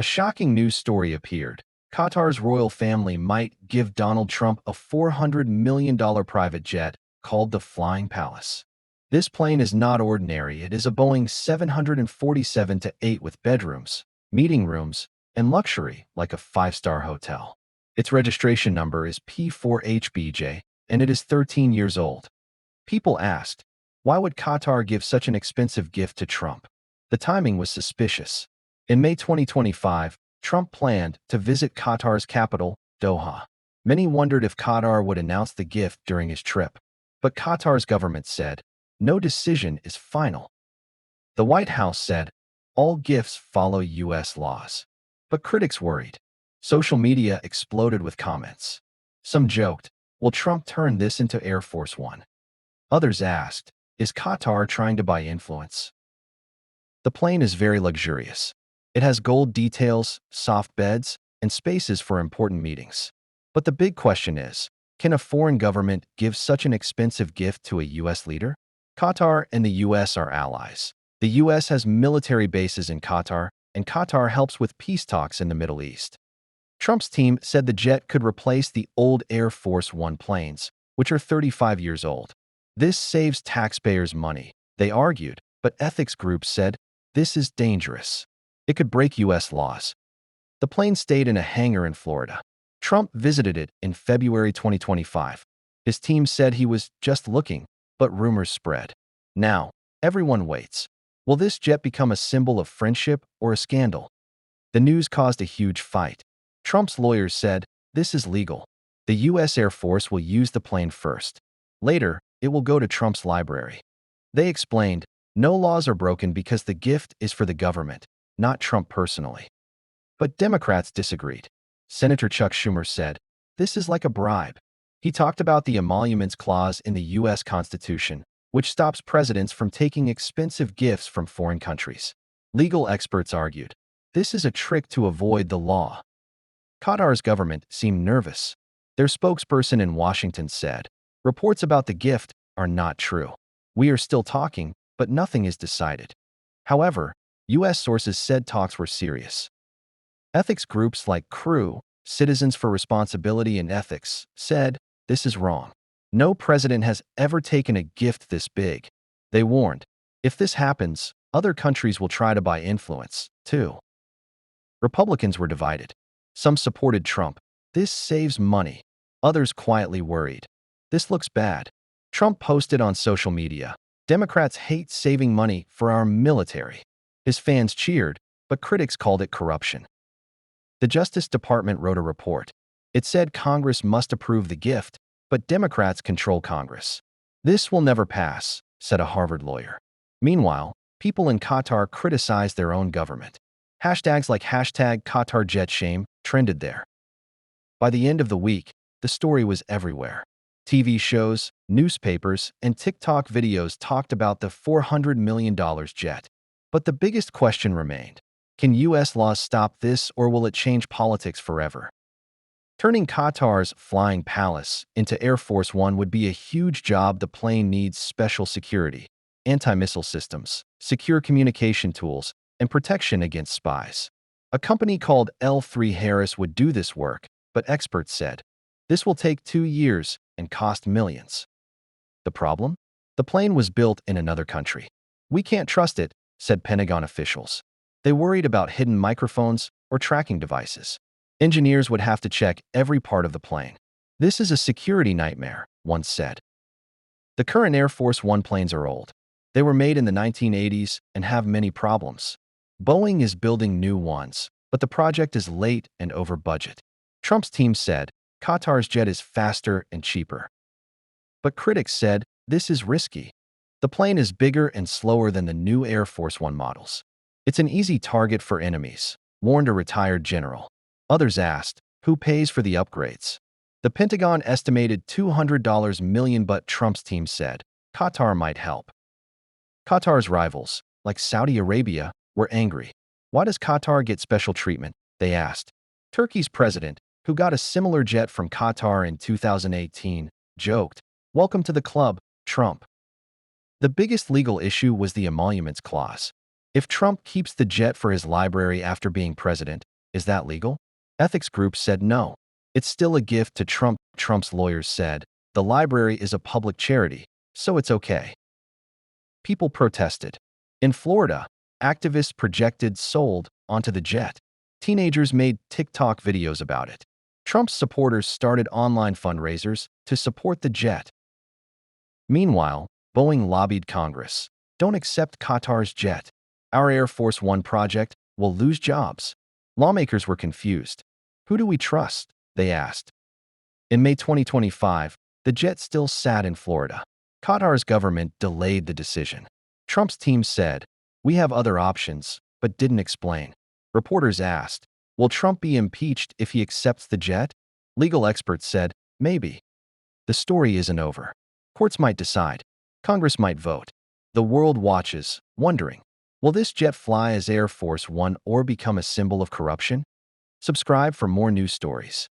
A shocking news story appeared. Qatar's royal family might give Donald Trump a $400 million private jet called the Flying Palace. This plane is not ordinary. It is a Boeing 747-8 with bedrooms, meeting rooms, and luxury like a five-star hotel. Its registration number is P4HBJ, and it is 13 years old. People asked, why would Qatar give such an expensive gift to Trump? The timing was suspicious. In May 2025, Trump planned to visit Qatar's capital, Doha. Many wondered if Qatar would announce the gift during his trip. But Qatar's government said, no decision is final. The White House said, all gifts follow U.S. laws. But critics worried. Social media exploded with comments. Some joked, will Trump turn this into Air Force One? Others asked, is Qatar trying to buy influence? The plane is very luxurious. It has gold details, soft beds, and spaces for important meetings. But the big question is, can a foreign government give such an expensive gift to a U.S. leader? Qatar and the U.S. are allies. The U.S. has military bases in Qatar, and Qatar helps with peace talks in the Middle East. Trump's team said the jet could replace the old Air Force One planes, which are 35 years old. This saves taxpayers money, they argued, but ethics groups said, this is dangerous. It could break U.S. laws. The plane stayed in a hangar in Florida. Trump visited it in February 2025. His team said he was just looking, but rumors spread. Now, everyone waits. Will this jet become a symbol of friendship or a scandal? The news caused a huge fight. Trump's lawyers said, this is legal. The U.S. Air Force will use the plane first. Later, it will go to Trump's library. They explained, no laws are broken because the gift is for the government, not Trump personally. But Democrats disagreed. Senator Chuck Schumer said, this is like a bribe. He talked about the Emoluments clause in the U.S. Constitution, which stops presidents from taking expensive gifts from foreign countries. Legal experts argued, this is a trick to avoid the law. Qatar's government seemed nervous. Their spokesperson in Washington said, reports about the gift are not true. We are still talking, but nothing is decided. However, U.S. sources said talks were serious. Ethics groups like CREW, Citizens for Responsibility and Ethics, said, this is wrong. No president has ever taken a gift this big. They warned, if this happens, other countries will try to buy influence, too. Republicans were divided. Some supported Trump. This saves money. Others quietly worried. This looks bad. Trump posted on social media, Democrats hate saving money for our military. His fans cheered, but critics called it corruption. The Justice Department wrote a report. It said Congress must approve the gift, but Democrats control Congress. This will never pass, said a Harvard lawyer. Meanwhile, people in Qatar criticized their own government. Hashtags like #QatarJetShame trended there. By the end of the week, the story was everywhere. TV shows, newspapers, and TikTok videos talked about the $400 million jet. But the biggest question remained. Can U.S. laws stop this, or will it change politics forever? Turning Qatar's Flying Palace into Air Force One would be a huge job. The plane needs special security, anti-missile systems, secure communication tools, and protection against spies. A company called L3 Harris would do this work, but experts said, this will take 2 years and cost millions. The problem? The plane was built in another country. We can't trust it, said Pentagon officials. They worried about hidden microphones or tracking devices. Engineers would have to check every part of the plane. This is a security nightmare, one said. The current Air Force One planes are old. They were made in the 1980s and have many problems. Boeing is building new ones, but the project is late and over budget. Trump's team said, Qatar's jet is faster and cheaper. But critics said, this is risky. The plane is bigger and slower than the new Air Force One models. It's an easy target for enemies, warned a retired general. Others asked, who pays for the upgrades? The Pentagon estimated $200 million, but Trump's team said, Qatar might help. Qatar's rivals, like Saudi Arabia, were angry. Why does Qatar get special treatment? They asked. Turkey's president, who got a similar jet from Qatar in 2018, joked, welcome to the club, Trump. The biggest legal issue was the Emoluments clause. If Trump keeps the jet for his library after being president, is that legal? Ethics groups said no. It's still a gift to Trump. Trump's lawyers said, the library is a public charity, so it's okay. People protested. In Florida, activists projected "sold" onto the jet. Teenagers made TikTok videos about it. Trump's supporters started online fundraisers to support the jet. Meanwhile, Boeing lobbied Congress. Don't accept Qatar's jet. Our Air Force One project will lose jobs. Lawmakers were confused. Who do we trust? They asked. In May 2025, the jet still sat in Florida. Qatar's government delayed the decision. Trump's team said, we have other options, but didn't explain. Reporters asked, will Trump be impeached if he accepts the jet? Legal experts said, maybe. The story isn't over. Courts might decide. Congress might vote. The world watches, wondering, will this jet fly as Air Force One or become a symbol of corruption? Subscribe for more news stories.